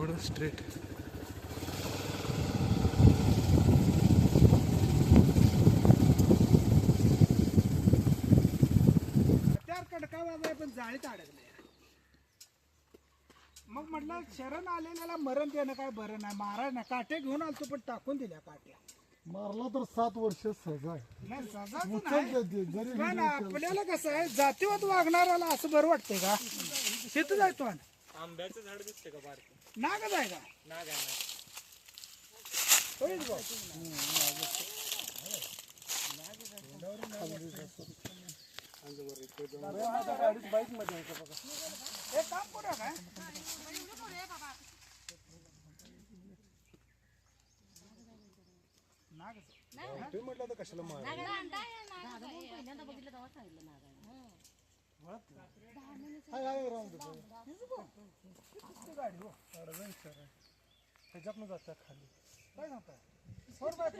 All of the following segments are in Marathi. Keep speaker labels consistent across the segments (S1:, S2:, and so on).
S1: थोडं स्ट्रेट.
S2: कडका वाजाय पण जाळीत अडकले. मग म्हटलं शरण आलेल्याला मरण देणं काय बरं नाही. महाराज ना काट्या घेऊन आलतो पण टाकून दिल्या काट्या.
S3: मारला तर 7 वर्ष सजा आहे.
S2: नाही सजाच
S3: उचल
S2: नाही.
S3: देते, जरी
S2: पण
S3: video केला.
S2: आपल्याला कसं आहे जातीवाद वागणाऱ्याला असं बरं वाटतंय का. शेत जायतो
S4: आंब्याचं झाड दिसते का बारकं?
S2: नागच आहे का.
S4: नाग आहे ना.
S2: होईल बा.
S3: बाईक मध्ये आहे का बघा.
S2: हे काम करूया काय.
S3: तुम्ही म्हटलं तर कशाला मार
S2: गाडी हो
S3: ह्याच्यातनं जात्या खाली.
S2: काय सांगताय 4x4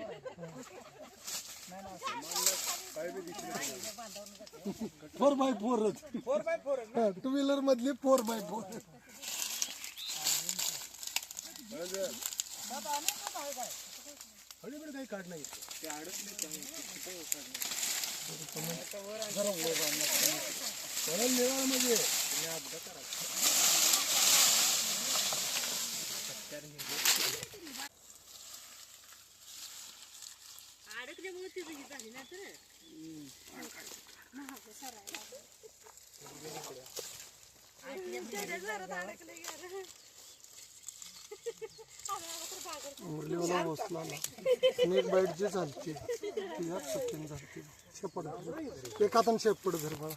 S3: 4x4
S2: 4x4
S3: two wheeler मधली 4x4. हळीकडे काही काढ नाही.
S4: ते अडकले काही
S3: लेवल मध्ये
S5: अडकल्यामुळे तिची झाली ना तर
S3: मुरलीवाला बसला ना. स्नेक बाईट जी चालते ती याच चुकीन झालती. शेपड एक हातान शेपड धर बाळा.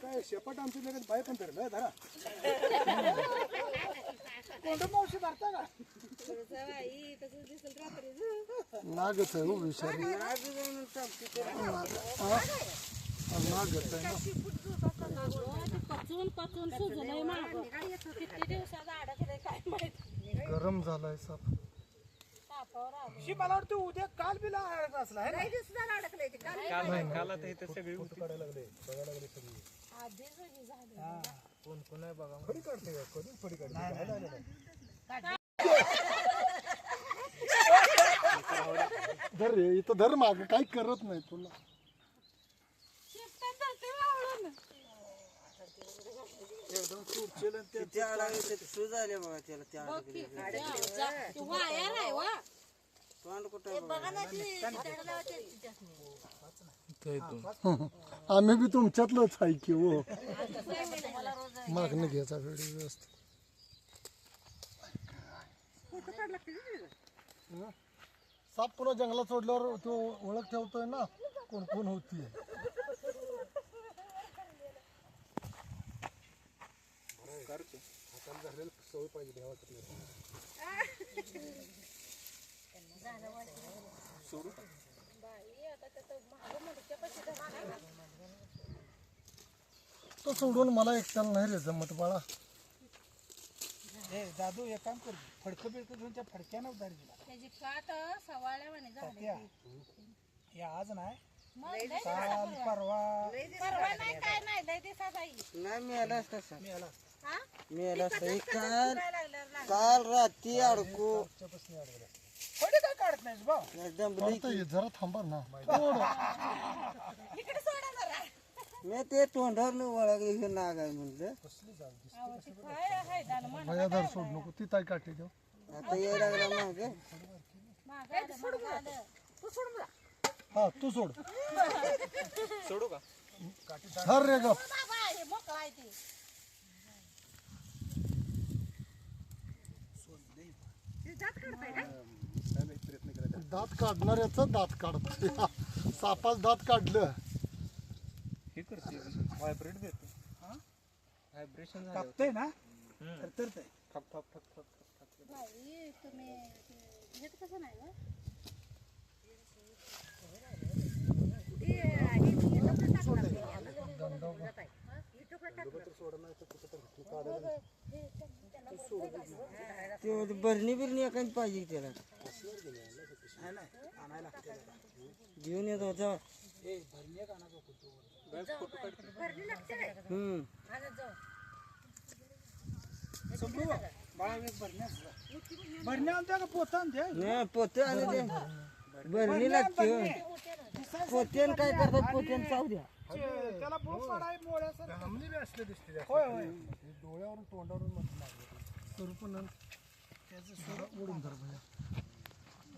S2: काय शेपट आमच्या जगात बाय पण धरलं धरा. कोणतं मावशी धरता का.
S3: नागच आहे हो विषारी. नागच आहे ना.
S5: पचून सुजलंय मागं. किती दिवसाचं अडकलंय काय माहित.
S3: गरम झालाय साप.
S2: शी मला वाटतं उद्या काल बिला अडकला असला है ना.
S4: काल आता इथं सगळी
S2: कोण कोण आहे बघा. फडी काढते का कधी फडी काढते.
S3: धर रे इथं धर माग काही करत नाही तुला. आम्ही बी तुमच्यातलंच आहे की हो. मागणं घ्यायचा व्हिडिओ व्यवस्थित. साप पुन्हा जंगलात सोडल्यावर तो ओळख ठेवतोय ना कोण कोण होती. सवय पाहिजे तो सोडून मला एकट्याला नाही रे जमत बाळा.
S2: हे दादू एक काम कर फडकं बिडकं घेऊन त्या फडक्यानं उधार दिला.
S5: त्याची काट सवाळ्यावाने झाली.
S2: हे आज नाही काल परवा
S5: परवा नाही काय नाही लय दिवसात आई.
S6: नाही मिळाला असता सर.
S2: मिळाला.
S5: हा?
S6: मिळाला असता.
S5: काय लागलं ना.
S6: काल रात्री अडकू
S2: फडी काय काढत नाहीस भाऊ.
S6: दमली.
S3: जरा थांबा ना.
S5: इकडे सोडा जरा.
S6: मी ते तोंडावर वळगले हे नाग आहे म्हणलं.
S5: अहो, ती काय आहे दान म्हण.
S3: भयाधार सोड नको ती ताई काठी देऊ.
S6: आता ये लागला मागे.
S5: मागं आलं. तू सोड मला.
S3: हा तू सोड.
S4: सोडू का?
S3: धर रे गप.
S5: बाबा हे मोकळा आहे ती.
S3: दात काढणाऱ्याचा दात काढतोय. सापाच दात काढलं.
S4: हे करते व्हायब्रेट देते. व्हायब्रेशन झालं
S2: कापतंय ना तर ते
S4: ठप ठप ठप ठप ठप.
S5: बाई तुम्ही हे कसं नाही गं.
S6: ते भरणी बिरणी एखादी पाहिजे त्याला.
S2: आणायला लागते.
S6: घेऊन येत होता.
S5: भरली लागते काय.
S6: हम्म.
S5: आज जाऊ.
S2: संभू बाळा एक भरण्या आणत्या का पोता आणत्या
S6: नाही पोते आणि ते भरणी लागते पोत्यान काय करतात पोत्यान चाव द्या
S2: त्याला भूक पाडाय मोळ्यासर
S3: हमनी बी असले दिसते
S2: होय होय
S3: डोळ्यावरून तोंडावरून मत लागले स्वरूप त्याचं ओढून धर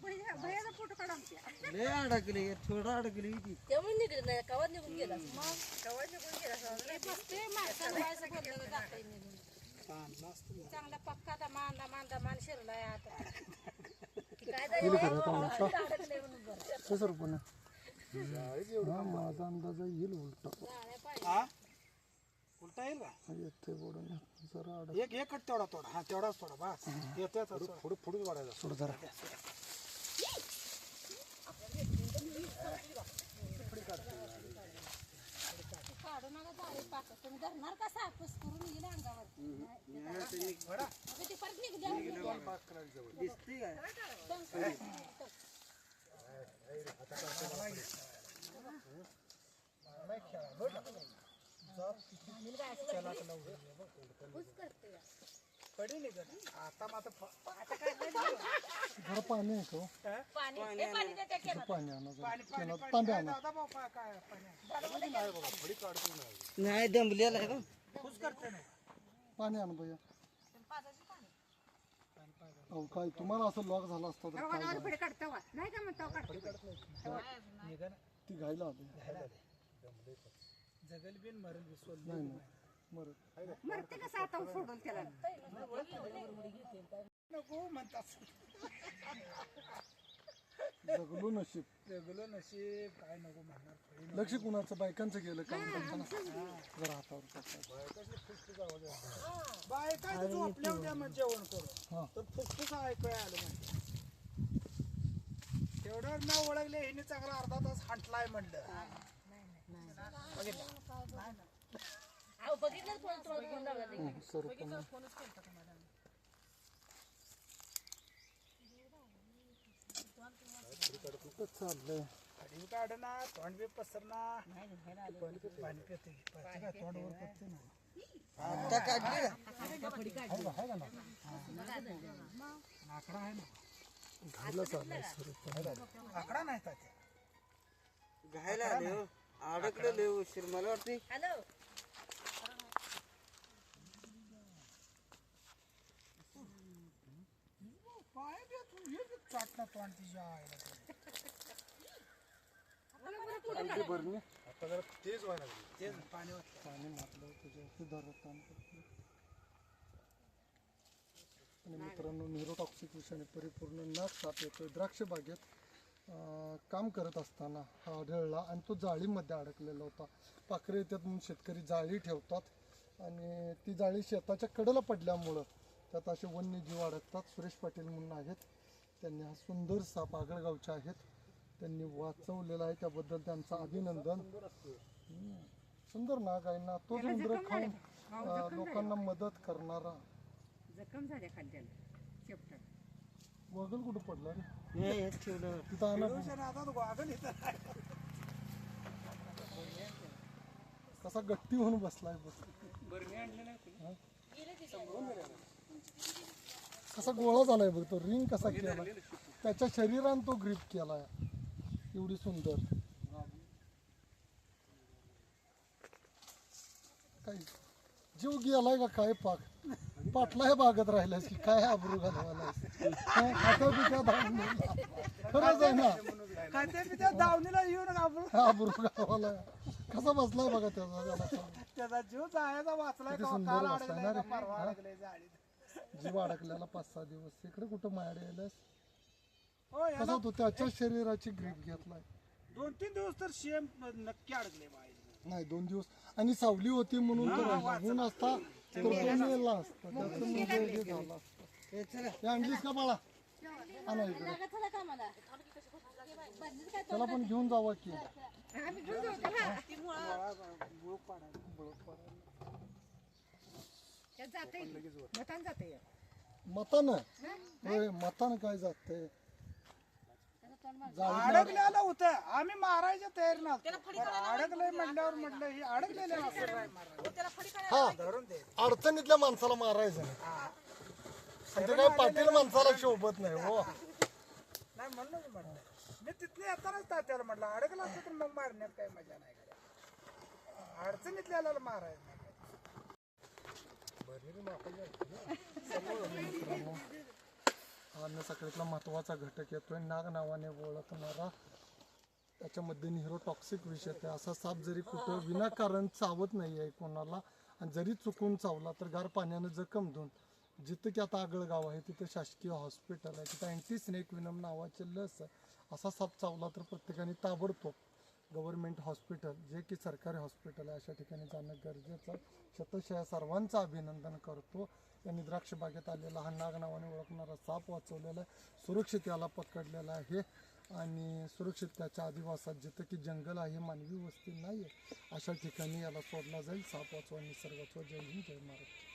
S1: भैयाचा फोटो काढा आमच्या.
S6: लय अडकले थोडं अडकली ती
S5: त्यामुळे निघले नाही कवा निघून गेला
S1: केव्हा निघून गेला सगळं?
S5: मी बसते माणसाला बायचं बोललं जाता निघून चांगला पक्का तर मान शिरलाय आता काय अडकले म्हणून बरं
S3: कसं रुपये माझा अंदाज येईल उलटा
S5: जाळ्या पाहिजे
S2: हा उलटा येईल का
S3: येते बोडून जरा
S2: एक तेवढा तोडा हा तेवढाच थोडा बस येते
S3: पुढे पुढे वाढायला सोड जरा
S5: काढू नका जाळे पाकं तुम्ही धरणार का सापस करून येईल अंगावर ती परत निघली
S6: दिसते काय
S2: कडी निघत आता मात्र
S3: जरा पाणी आहे का हो?
S5: पाणी देते केलं
S3: पाणी आणा जरा.
S2: पाणी
S3: तांब्या आणा
S2: दादा भाऊ काय पाणी
S6: नाही दमलेला आहे का
S2: खुश करते नाही
S3: पाणी आण भैया अहो काय तुम्हाला असं लॉक झाला असता तर काय झालं?
S1: पुढे काढतो वा. नाही का म्हणतो काढतो
S2: निघा ना
S3: ती घायला आली
S2: जगल बिन मरल विसवल
S3: नाही नाही मरत
S1: मरते कसं आता सोडून त्याला
S2: नको म्हणतात
S3: जगलो नशीब
S2: जगलो नशीब काय नको म्हणणार
S3: लक्ष कुणाचं बायकांचं गेलं काम करताना जरा हातावर टाका.
S2: बाय काय तू झोपल्या उद्या मग जेवण करू
S3: हा.
S2: तर फुसफुस ऐकूया आलं म्हणजे तेवढं न ओळखले हिने चांगला अर्धा तास हंटलाय म्हणलं
S5: अहो बघितलं थोडं फोन लावला
S3: स्वरूप कुठं चाललंय
S2: अडी काढना तोंड बी पसरना पाणी पिते काय तोंड वर करते ना
S6: आता काढली
S2: आकडा आहे ना
S3: घायला चाललंय स्वरूप
S2: आकडा नाही तात्या
S6: घायला आले हो अडकलेले उशीर मला वाटते
S5: हॅलो
S2: पाय बी तू हे बी चाटना तोंड तिच्या आईला
S3: भरणी
S2: तेच पाणी वाटतं
S3: पाणी मारलं त्याच्या धरत आणि मित्रांनो न्यूरोटॉक्सिक विषाने परिपूर्ण नाक साप येतोय द्राक्ष बागेत काम करत असताना हा आढळला आणि तो जाळीमध्ये अडकलेला होता. पाखरे येतात म्हणून शेतकरी जाळी ठेवतात आणि ती जाळी शेताच्या कडेला पडल्यामुळं त्यात असे वन्यजीव अडकतात. सुरेश पाटील म्हणून आहेत, त्यांनी हा सुंदर साप आगळगावचे आहेत, त्यांनी वाचवलेला आहे, त्याबद्दल त्यांचं अभिनंदन. सुंदर नाग आहे ना, तोच उंदर खाऊन लोकांना मदत करणारा.
S1: जखम झाल्या खाल्ल्याला शेपटात
S3: वगल कुठं पडला रे
S6: हे ठेवलं
S3: तिथं आणा.
S2: आता वागल इथं
S3: कसा गट्टी होऊन बसलाय बस. कसा गोळा झालाय बघ तो, रिंग कसा केला त्याच्या शरीरानं तो ग्रीप केलाय एवढी सुंदर. काय जीव गेलाय का काय पाक पाटलाय बागत राहिलाय की काय आबरू घालवायला खाता पिता धावून खरंच आहे ना,
S2: काय ते त्या दावणीला येऊन आपण
S3: आबरू घालवायला कसा बसलाय बघा त्याचा.
S2: त्याचा जीव जायचा वाचलाय
S3: किती
S2: का
S3: सुंदर
S2: काल
S3: वाचलाय ना
S2: अडकलाय
S3: रे.
S2: का परवा
S3: हा?
S2: अडकलाय जाळीत.
S3: जीव अडकलेला 5-6 दिवस इकडे कुठं मायाड यायलास.
S2: हो
S3: कसा
S2: याला
S3: तो त्याच्या शरीराची ग्रीप घेतलाय.
S2: 2-3 दिवस तर शेम नक्की अडकले बाई.
S3: नाही 2 दिवस आणि सावली होती म्हणून तर राहून असता तर तो मेला असता. त्याचं म्हणजे हे झालं असतं.
S6: हे चला
S3: हे आणलीस का बाळा? आणा इकडे.
S5: लागत होता का मला बंदीच काय
S3: त्याला पण घेऊन जावा की.
S1: आम्ही घेऊन जाऊ त्याला. त्यात जाते मतान जाते
S3: मतानं होय, मतानं काय जातंय.
S2: अडकलेलं होतं, आम्ही मारायच्या तयार नव्हतो. अडकलंय म्हणल्यावर म्हटलं हे अडकलेलं
S3: हा
S2: धरून दे.
S3: अडचणीतल्या माणसाला मारायचं नाही आणि ते काय पाटील माणसाला शोभत नाही हो.
S2: नाही म्हणूनच म्हटलं मी तिथनं येतानाच तात्याला म्हटलं अडकलं असतं तर मग मारण्यात काही मजा नाही करायला. अडचणीतल्याला मारायचं नाही.
S3: अन्न साखळीतला महत्वाचा घटक येतोय नाग नावाने ओळखणारा. त्याच्यामध्ये न्यूरोटॉक्सिक विष आहे. असा साप जरी कुठं विनाकारण चावत नाही आहे कोणाला आणि जरी चुकून चावला तर गार पाण्यानं जखम धुवून जिथं की आता आगळगाव आहे तिथं शासकीय हॉस्पिटल आहे, तिथं अँटी स्नेक विनम नावाचे लस आहे. असा साप चावला तर प्रत्येकाने ताबडतोब गव्हर्नमेंट हॉस्पिटल जे की सरकारी हॉस्पिटल आहे अशा ठिकाणी जाणं गरजेचं आहे. शतशः सर्वांचं अभिनंदन करतो. यांनी द्राक्ष बागेत आलेला हा नाग नावाने ओळखणारा साप वाचवलेला आहे, सुरक्षित याला पकडलेला आहे आणि सुरक्षित त्याच्या आदिवासात जिथं की जंगल आहे मानवी वस्ती नाही आहे अशा ठिकाणी याला सोडला जाईल. साप वाचवा निसर्ग वाचवा. जय हिंद जय महाराष्ट्र.